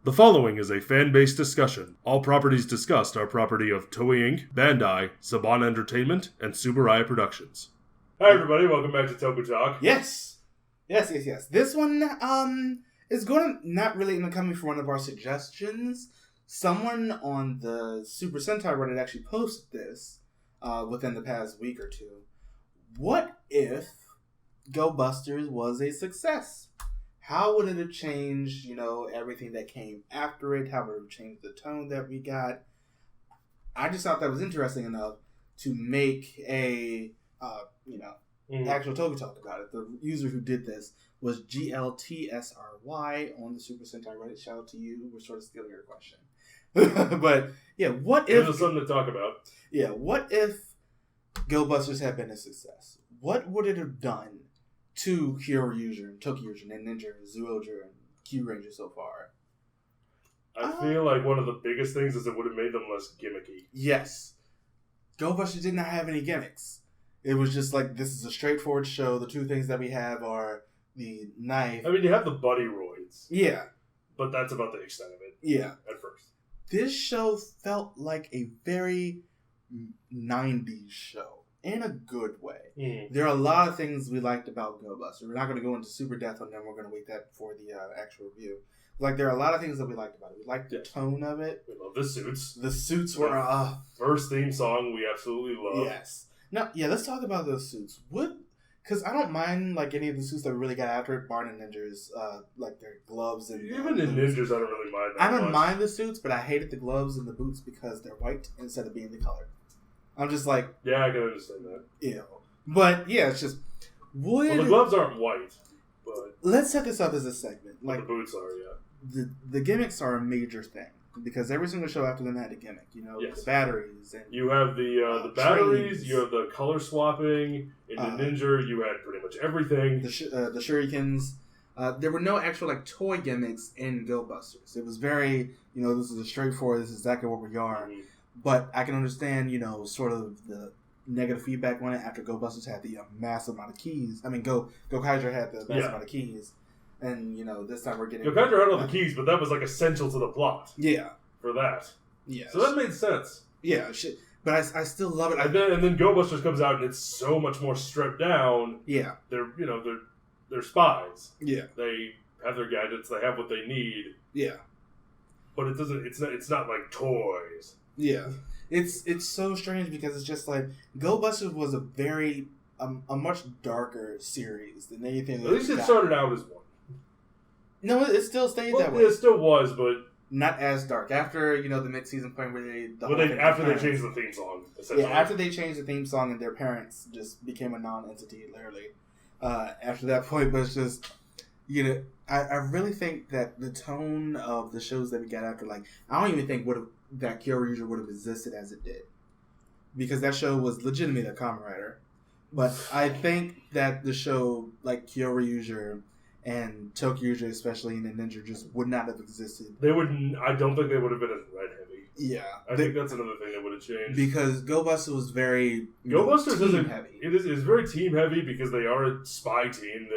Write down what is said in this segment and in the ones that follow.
The following is a fan-based discussion. All properties discussed are property of Toei Inc., Bandai, Saban Entertainment, and Subaraya Productions. Hi everybody, welcome back to Tokutalk. Yes. This one is going to not really end up coming from one of our suggestions. Someone on the Super Sentai Reddit actually posted this within the past week or two. What if Go Busters was a success? How would it have changed, everything that came after it? How would it have changed the tone that we got? I just thought that was interesting enough to make a, actual Tokutalk about it. The user who did this was GLTSRY on the Super Sentai Reddit. Shout out to you. We're sort of stealing your question. But, yeah, what if... There's something to talk about. Yeah, what if Go Busters had been a success? What would it have done to Kyoryuger and Tokuryuger and Ninja and Zyuohger and Q-Ranger so far? I feel like one of the biggest things is it would have made them less gimmicky. Yes. Go Busters did not have any gimmicks. It was just like, this is a straightforward show. The two things that we have are the knife. I mean, you have the buddy roids. Yeah. But that's about the extent of it. Yeah. At first. This show felt like a very 90s show. In a good way. There are a lot of things we liked about Go Buster. We're not going to go into super depth on them. We're going to wait that for the actual review. Like, there are a lot of things that we liked about it. We liked the tone of it. We love the suits. The suits were... first theme song we absolutely love. Yes. Now, let's talk about those suits. Because I don't mind, any of the suits that really got after it, bar Ninjas, their gloves and... Even in Ninjas, I don't really mind that I don't mind the suits, but I hated the gloves and the boots because they're white instead of being the color. I'm just like... Yeah, I can understand that. Ew. But, yeah, it's just... Well, the gloves aren't white, but... Let's set this up as a segment. The boots are, yeah. The gimmicks are a major thing. Because every single show after them had a gimmick. Yes. The batteries. And, you have the batteries, trains. you have the color swapping. In the Ninja, you had pretty much everything. The shurikens. There were no actual, toy gimmicks in Go Busters. It was very, this is a straightforward, this is exactly what we are. Mm-hmm. But I can understand, sort of the negative feedback on it after Go Busters had the massive amount of keys. I mean, Go Kaiser had the massive amount of keys. And, this time we're getting... Go Kaiser had all the keys, but that was, essential to the plot. Yeah. For that. Yeah. So that made sense. Yeah, shit. But I still love it. And then Go Busters comes out, and it's so much more stripped down. Yeah. They're spies. Yeah. They have their gadgets. They have what they need. Yeah. But it doesn't... It's not like toys. Yeah, it's so strange because it's just like Go Busters was a much darker series than anything. At least it started out as one. No, it still stayed that way. It still was, but not as dark. After the mid-season point where they changed the theme song. Essentially. Yeah, after they changed the theme song and their parents just became a non-entity, literally. After that point, but it's just I really think that the tone of the shows that we got after, I don't even think that Kyoryuger would have existed as it did. Because that show was legitimately a Kamen Rider. But I think that the show, like Kyoryuger and Tokuryuger, especially in the Ninja, just would not have existed. I don't think they would have been as red heavy. Yeah. I think that's another thing that would have changed. Because Go Busters was very team heavy. It is very team heavy because they are a spy team.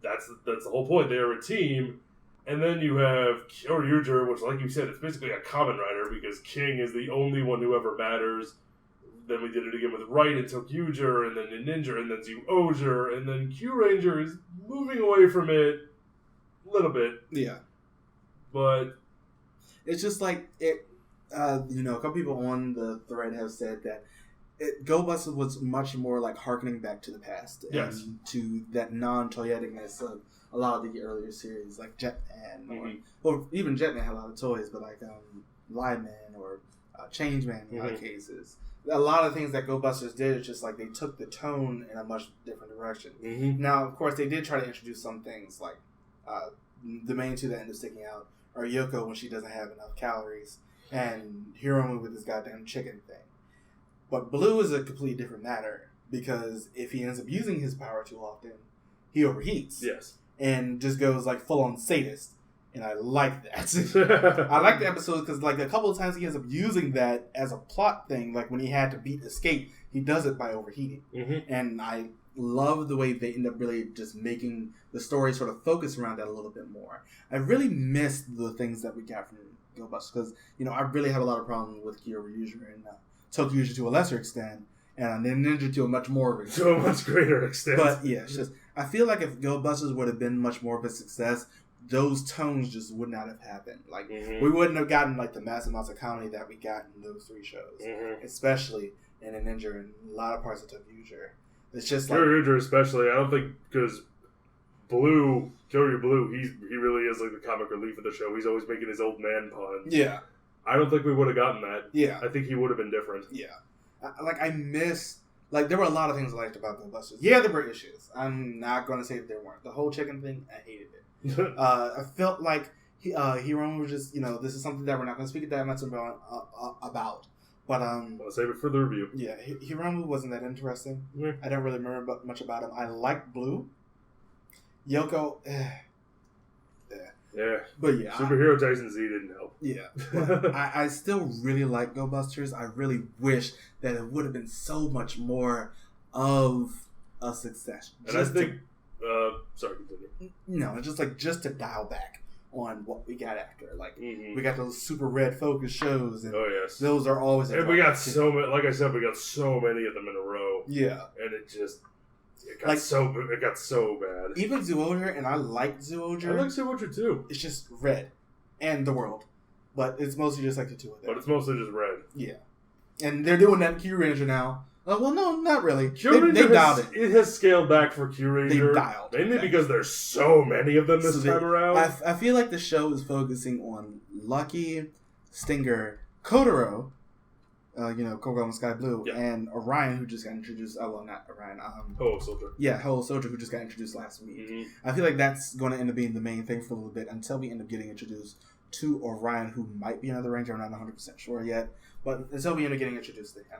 That's the whole point. They are a team. And then you have Kyoryuger, which, like you said, it's basically a Kamen Rider because King is the only one who ever matters. Then we did it again with Wright and Tokuryuger, and then Ninja, and then Zyuohger, and then Q-Ranger is moving away from it a little bit. Yeah. But it's just like it. A couple people on the thread have said that Go Busters was much more like harkening back to the past. Yes. And to that non-toyeticness of a lot of the earlier series, like Jetman, or even Jetman had a lot of toys, but Lineman or Changeman in a lot of cases. A lot of things that Go Busters did, it's just like they took the tone in a much different direction. Mm-hmm. Now, of course, they did try to introduce some things, like the main two that end up sticking out are Yoko when she doesn't have enough calories, and Hiromu with this goddamn chicken thing. But Blue is a completely different matter, because if he ends up using his power too often, he overheats. Yes. And just goes full-on sadist. And I like that. I like the episodes because a couple of times he ends up using that as a plot thing. Like when he had to beat Escape, he does it by overheating. Mm-hmm. And I love the way they end up really just making the story sort of focus around that a little bit more. I really missed the things that we got from Go Busters because, I really have a lot of problems with Kyoryuger and Tokuuger to a lesser extent, and then Ninja to a much more to a much greater extent. But yeah, it's just I feel like if Go Busters would have been much more of a success, those tones just would not have happened. Like we wouldn't have gotten like the massive amounts of comedy that we got in those 3 shows, especially in a Ninja and a lot of parts of Tokuuger. It's just like Kyoryuger especially. I don't think because Kyoryu Blue, he really is like the comic relief of the show. He's always making his old man puns. Yeah. I don't think we would have gotten that. Yeah. I think he would have been different. Yeah. I miss... Like, there were a lot of things I liked about Go Busters. Yeah, there were issues. I'm not going to say that there weren't. The whole chicken thing, I hated it. I felt like Hiromu was just, this is something that we're not going to speak that much about. But, I'll save it for the review. Yeah, Hiromu wasn't that interesting. Yeah. I don't really remember much about him. I liked Blue. Yoko, Yeah. But yeah. Superhero Tyson Z didn't help. Yeah. But I still really like Go Busters. I really wish that it would have been so much more of a success. And I think... sorry, continue. No, just to dial back on what we got after. Like, we got those super red focus shows. And those are always... And we got so many... Like I said, we got so many of them in a row. Yeah. And it just... It got so bad. Even Zoojer, and I like Zoojer. I like Zoojer too. It's just red. And the world. But it's mostly just like the two of them. But it's mostly just red. Yeah. And they're doing that in Q-Ranger now. Well, no, not really. They dialed it. It has scaled back for Q-Ranger. They dialed mainly because there's so many of them this time around. I feel like the show is focusing on Lucky, Stinger, Kotaro, Kogo and Sky Blue, and Orion, who just got introduced. Oh, well, not Orion. Ho Soldier. Yeah, Ho Soldier, who just got introduced last week. I feel like that's going to end up being the main thing for a little bit until we end up getting introduced to Orion, who might be another Ranger. I'm not 100% sure yet. But until we end up getting introduced to him,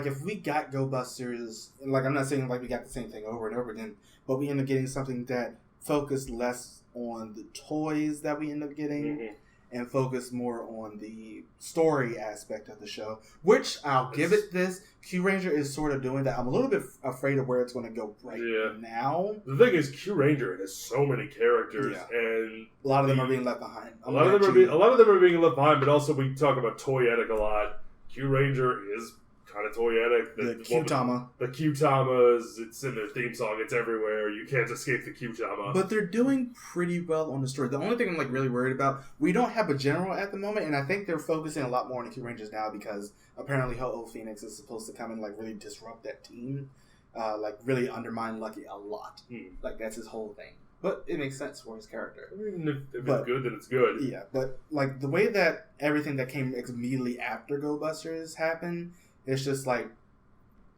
if we got Go Busters, like, I'm not saying like we got the same thing over and over again, but we end up getting something that focused less on the toys that we end up getting. And focus more on the story aspect of the show, which I'll give it this. Q-Ranger is sort of doing that. I'm a little bit afraid of where it's going to go now. The thing is, Q-Ranger has so many characters, and a lot of them are being left behind. A lot of them are being left behind, but also we talk about toyetic a lot. Q-Ranger is kind of toyetic. The Q-Tama. The Q-Tamas, it's in their theme song, it's everywhere. You can't escape the Q-Tama. But they're doing pretty well on the story. The only thing I'm really worried about, we don't have a general at the moment, and I think they're focusing a lot more on the Q-Rangers now because apparently Ho-Oh Phoenix is supposed to come and really disrupt that team. Really undermine Lucky a lot. Like, that's his whole thing. But it makes sense for his character. I mean, if it's good, then it's good. Yeah, but the way that everything that came immediately after Go Busters happened, it's just like,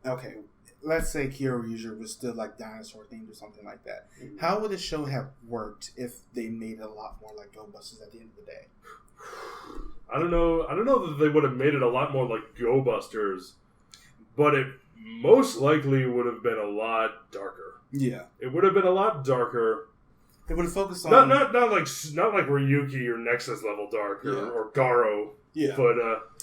okay, let's say Kyoryuger was still dinosaur themed or something like that. How would the show have worked if they made it a lot more like Go Busters at the end of the day? I don't know that they would have made it a lot more like Go Busters, but it most likely would have been a lot darker. Yeah, it would have been a lot darker. They would have focused on not like Ryuki or Nexus level dark or Garo. Yeah, but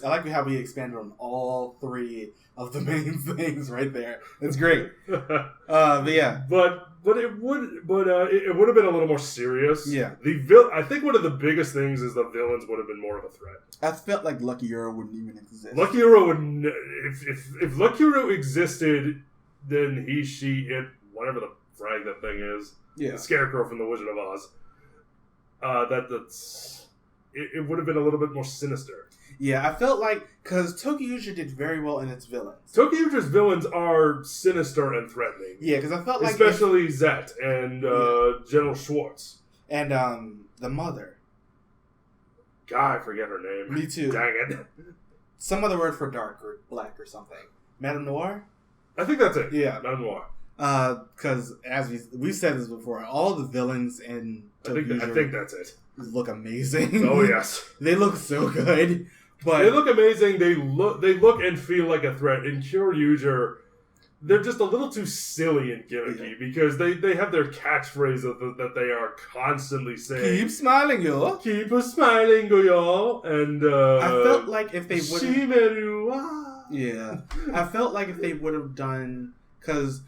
I like how we expanded on all 3 of the main things right there. It's great. But yeah, it would have been a little more serious. Yeah, I think one of the biggest things is the villains would have been more of a threat. I felt like Lucky Hero wouldn't even exist. Lucky Hero would if Lucky Hero existed, then he, she, it, whatever the frag that thing is. Yeah, the Scarecrow from The Wizard of Oz. It would have been a little bit more sinister. Yeah, I felt like, because Tokuuger did very well in its villains. Tokuuger's villains are sinister and threatening. Yeah, because I felt like... Especially Zet and General Schwartz. And the mother. God, I forget her name. Me too. Dang it. Some other word for dark or black or something. Madame Noir? I think that's it. Yeah. Madame Noir. Because as we said this before, all the villains in Tokuuger I think that's it. Look amazing. Oh yes, they look so good. But they look amazing. They look and feel like a threat. In Kyoryuger, they're just a little too silly and gimmicky because they have their catchphrase that they are constantly saying. Keep smiling, yo. Keep smiling, yo. And I felt like if they would. Yeah. I felt like if they would have done... Because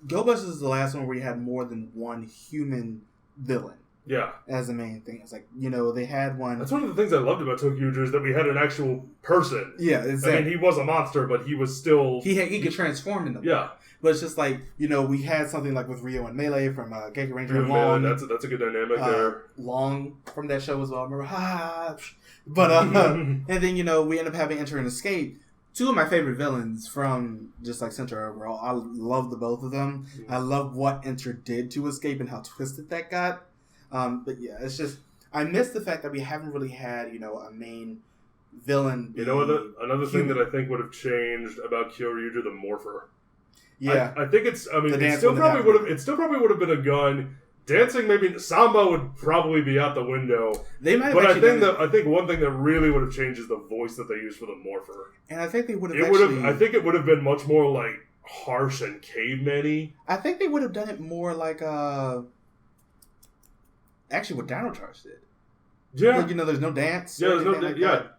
Go Busters is the last one where you had more than one human villain. Yeah. As the main thing. It's like, they had one... That's one of the things I loved about Tokucast is that we had an actual person. Yeah, exactly. I mean, he was a monster, but he was still... He could transform into one. Yeah. But it's just like, we had something like with Rio and Melee from Geki Ranger and Long. Long. That's a good dynamic there. Long from that show as well. I remember, But, and then, we end up having Enter and Escape. Two of my favorite villains from just like Center overall. I love the both of them. Mm-hmm. I love what Enter did to Escape and how twisted that got. But yeah, it's just, I miss the fact that we haven't really had, a main villain. Another thing that I think would have changed about Kyoryuger the Morpher. Yeah. I think it still probably would have been a gun. Dancing, maybe Samba would probably be out the window. They might have, but I think one thing that really would have changed is the voice that they used for the Morpher. And I think they would have. I think it would have been much more like harsh and caveman-y. I think they would have done it more like actually what Dino Charge did. Yeah, like, there's no dance. Yeah, there's no Dino.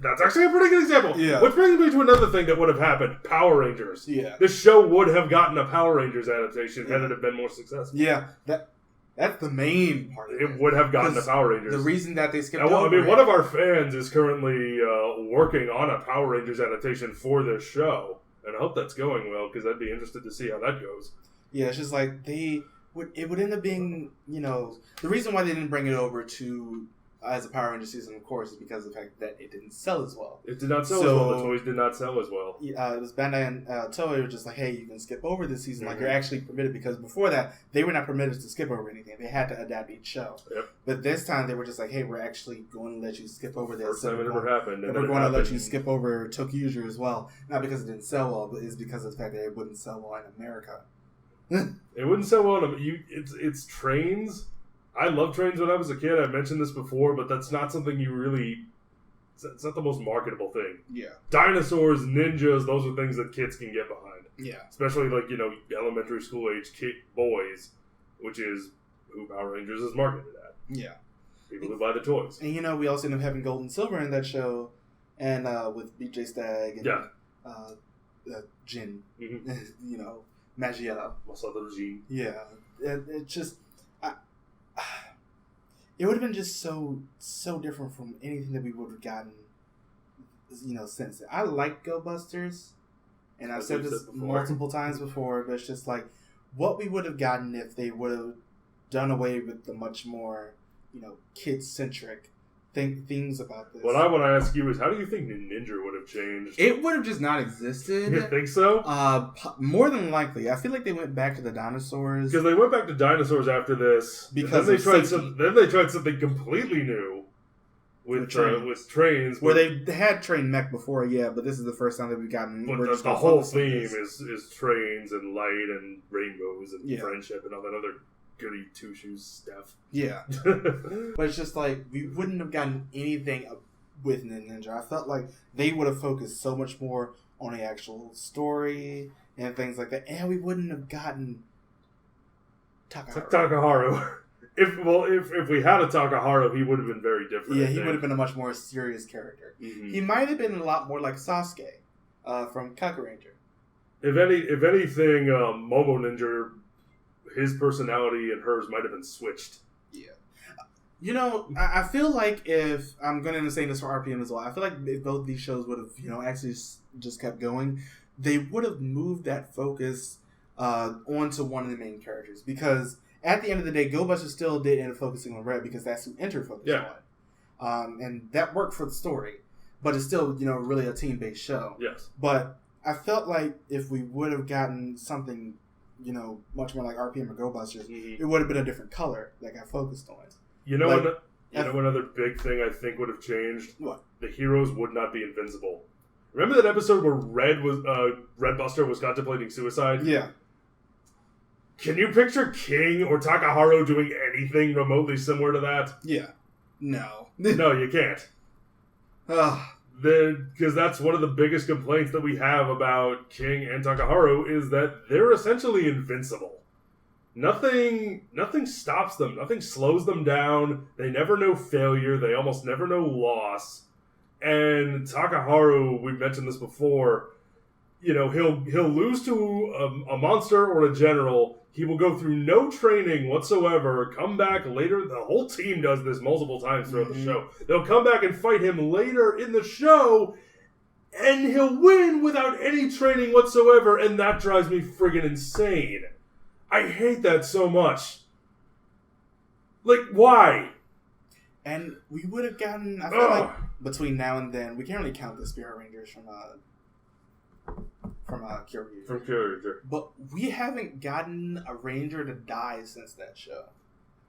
That's actually a pretty good example. Yeah, which brings me to another thing that would have happened: Power Rangers. Yeah, this show would have gotten a Power Rangers adaptation had it have been more successful. Yeah, that's the main part of it. It would have gotten the Power Rangers. The reason that they skipped over one of our fans is currently working on a Power Rangers adaptation for this show, and I hope that's going well because I'd be interested to see how that goes. Yeah, it's just like it would end up being, the reason why they didn't bring it over to as a Power Ranger season, of course, is because of the fact that it didn't sell as well. It did not sell as well. The toys did not sell as well. It was Bandai and Toei were just like, hey, you can skip over this season. Like, you're actually permitted, because before that, they were not permitted to skip over anything. They had to adapt each show. Yep. But this time, they were just like, hey, we're actually going to let you skip over this. First time it ever happened. And we're going to let you skip over Tokucast as well. Not because it didn't sell well, but it's because of the fact that it wouldn't sell well in America. It wouldn't sell well in It's trains. I loved trains when I was a kid. I mentioned this before, but that's not something you really... It's not the most marketable thing. Yeah. Dinosaurs, ninjas, those are things that kids can get behind. Yeah. Especially, elementary school age boys, which is who Power Rangers is marketed at. Yeah. People who buy the toys. And, we also end up having Gold and Silver in that show, and with BJ Stagg and Jin, Magiella. Masato Jin. Yeah. It just... it would have been just so different from anything that we would have gotten, since then. I like Go Busters, and I've said this multiple times before, but it's just like what we would have gotten if they would have done away with the much more, kid-centric things about this. What I want to ask you is, how do you think Ninja would have changed? It would have just not existed. You think so? More than likely. I feel like they went back to the dinosaurs. Because they went back to dinosaurs after this. Because then they tried something completely new with trains. Where they had train mech before, yeah, but this is the first time that we've gotten... But the whole theme is trains and light and rainbows and friendship and all that other... goody two-shoes stuff. Yeah. But it's just like, we wouldn't have gotten anything with Ninja. I felt like they would have focused so much more on the actual story and things like that. And we wouldn't have gotten Takaharu. If we had a Takaharu, he would have been very different. Yeah, he would have been a much more serious character. Mm-hmm. He might have been a lot more like Sasuke from Kaku Ranger. If anything, Momo Ninja... his personality and hers might have been switched. Yeah. I feel like if... I'm going to say this for RPM as well. I feel like if both these shows would have, actually just kept going, they would have moved that focus onto one of the main characters. Because at the end of the day, Go Busters still did end up focusing on Red because that's who Enter focused on. And that worked for the story. But it's still, really a team-based show. Yes. But I felt like if we would have gotten something... much more like RPM or Go Busters, it would have been a different color that got focused on. Another big thing I think would have changed? What? The heroes would not be invincible. Remember that episode where Red Buster was contemplating suicide? Yeah. Can you picture King or Takaharu doing anything remotely similar to that? Yeah. No. No, you can't. Because that's one of the biggest complaints that we have about King and Takaharu is that they're essentially invincible. Nothing stops them. Nothing slows them down. They never know failure. They almost never know loss. And Takaharu, we've mentioned this before, he'll lose to a monster or a general. He will go through no training whatsoever, come back later. The whole team does this multiple times throughout the show. They'll come back and fight him later in the show, and he'll win without any training whatsoever, and that drives me friggin' insane. I hate that so much. Like, why? And we would have gotten, I feel like, between now and then, we can't really count the Spirit Rangers from Kyoryuger. From Kyoryuger. But we haven't gotten a Ranger to die since that show.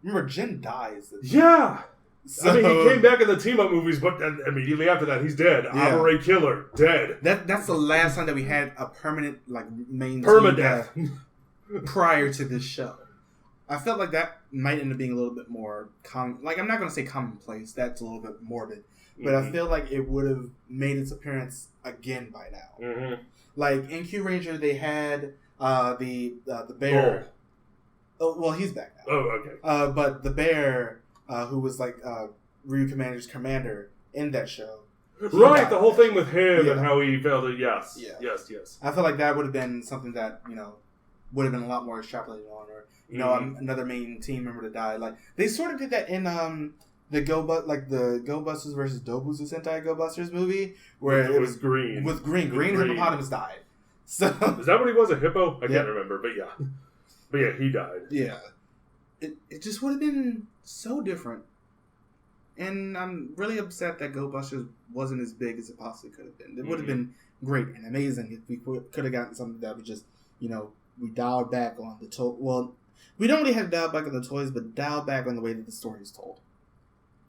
Remember, Jin dies. Yeah! So, I mean, he came back in the team-up movies, but immediately after that, he's dead. Yeah. Amare Killer, dead. That's the last time that we had a permanent, main permadeath prior to this show. I felt like that might end up being a little bit more I'm not going to say commonplace. That's a little bit morbid. But I feel like it would have made its appearance again by now. Mm-hmm. Like, in Q Ranger, they had the bear. Oh, well, he's back now. Oh, okay. But the bear, who was Ryu Commander's commander in that show. Right, the whole thing with him and how he failed it. Yes. Yeah. Yes. I feel like that would have been something that, would have been a lot more extrapolated on. Or, another main team member to die. Like, they sort of did that in the Go Busters versus Dobu's Sentai Go Busters movie, where it was green. With green hippopotamus died. So is that what he was? A hippo? I can't remember, but yeah, he died. Yeah, it just would have been so different, and I'm really upset that Go Busters wasn't as big as it possibly could have been. It would have been great and amazing if we could have gotten something that would just we dialed back on the well. We don't really have dialed back on the toys, but dialed back on the way that the story is told.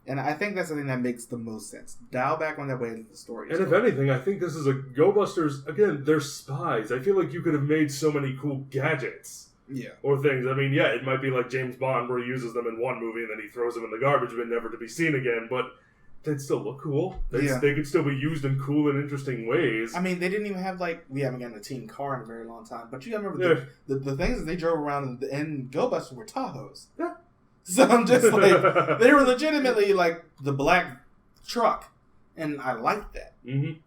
And I think that's the thing that makes the most sense. Dial back on that way that the story is told. And if anything, I think this is a Go Busters. Again, they're spies. I feel like you could have made so many cool gadgets. Yeah. Or things. I mean, it might be like James Bond where he uses them in one movie and then he throws them in the garbage bin never to be seen again. But they'd still look cool. They could still be used in cool and interesting ways. I mean, they didn't even have, we haven't gotten a team car in a very long time. But you gotta remember, the things that they drove around in Go Busters were Tahoes. Yeah. So I'm just they were legitimately the black truck. And I like that. Mm-hmm.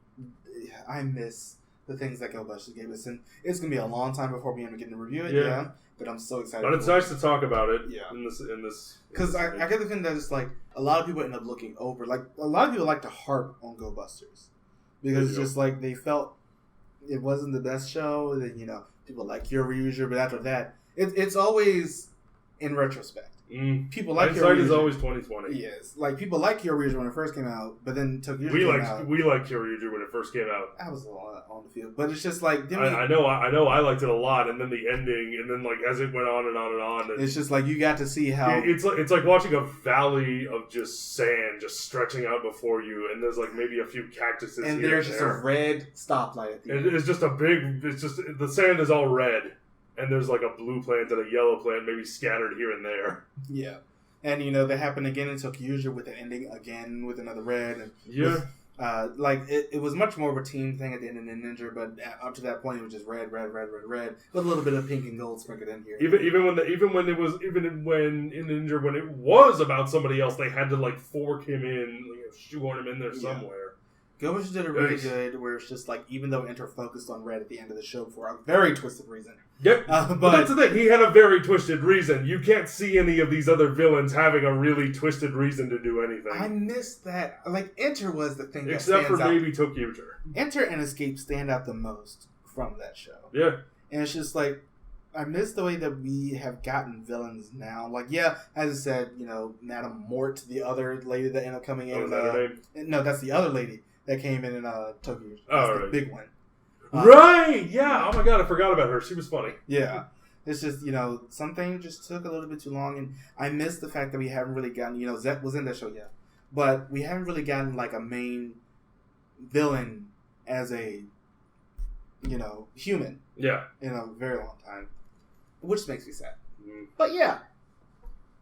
I miss the things that Go Busters gave us. And it's going to be a long time before we end up getting to review it. Yeah. But I'm so excited. But it's nice to talk about it. Yeah. In this. Because I get the feeling that it's a lot of people end up looking over. A lot of people like to harp on Go Busters. Because it's just they felt it wasn't the best show. Then, people like Kyoryuger. But after that, it's always in retrospect. People like hindsight is always 20/20. Yes, people like Kyoryuger when it first came out, but then Tokucast we liked Kyoryuger when it first came out. I was on the field, but it's just I know I liked it a lot, and then the ending, and then as it went on and on and on, it's just you got to see how it's like watching a valley of just sand just stretching out before you, and there's maybe a few cactuses, and there's just a red stoplight at the end. It's just the sand is all red. And there's a blue plant and a yellow plant maybe scattered here and there. Yeah. And, that happened again in Tokucast with the ending again with another red. And it was much more of a team thing at the end of Ninja, but up to that point it was just red, with a little bit of pink and gold sprinkled in here. Even when in Ninja when it was about somebody else, they had to fork him in, shoehorn him in there somewhere. Go Busters did it really good, where it's just even though Enter focused on red at the end of the show for a very twisted reason. Yep. But that's the thing. He had a very twisted reason. You can't see any of these other villains having a really twisted reason to do anything. I missed that. Enter was the thing that except stands for out. maybe Tokucast. Enter and Escape stand out the most from that show. Yeah. And it's just I miss the way that we have gotten villains now. As I said, Madame Mort, the other lady that ended up coming in. Oh, is that her name? No, that's the other lady that came in Tokyo. That's the big one. Right! Yeah! Oh my god, I forgot about her. She was funny. Yeah. It's just, something just took a little bit too long, and I miss the fact that we haven't really gotten, Zep was in that show, but we haven't really gotten, a main villain as a, human. Yeah. In a very long time. Which makes me sad. Mm. But yeah.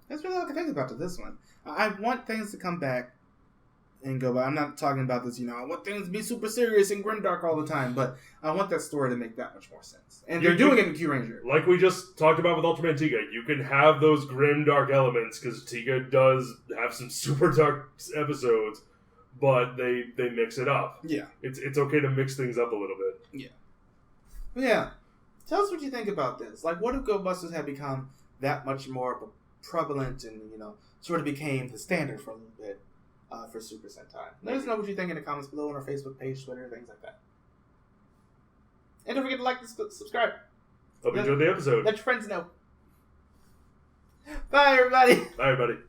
That's really all I can think about to this one. I want things to come back and go by. I'm not talking about this, I want things to be super serious and grimdark all the time, but I want that story to make that much more sense. And they're doing it in Q Ranger. Like we just talked about with Ultraman Tiga, you can have those grim dark elements, because Tiga does have some super dark episodes, but they mix it up. Yeah. It's okay to mix things up a little bit. Yeah. Tell us what you think about this. Like, what if Go Busters had become that much more prevalent and, sort of became the standard for a little bit for Super Sentai? Let us know what you think in the comments below on our Facebook page, Twitter, things like that. And don't forget to like and subscribe. Hope you enjoyed the episode. Let your friends know. Bye, everybody. Bye, everybody.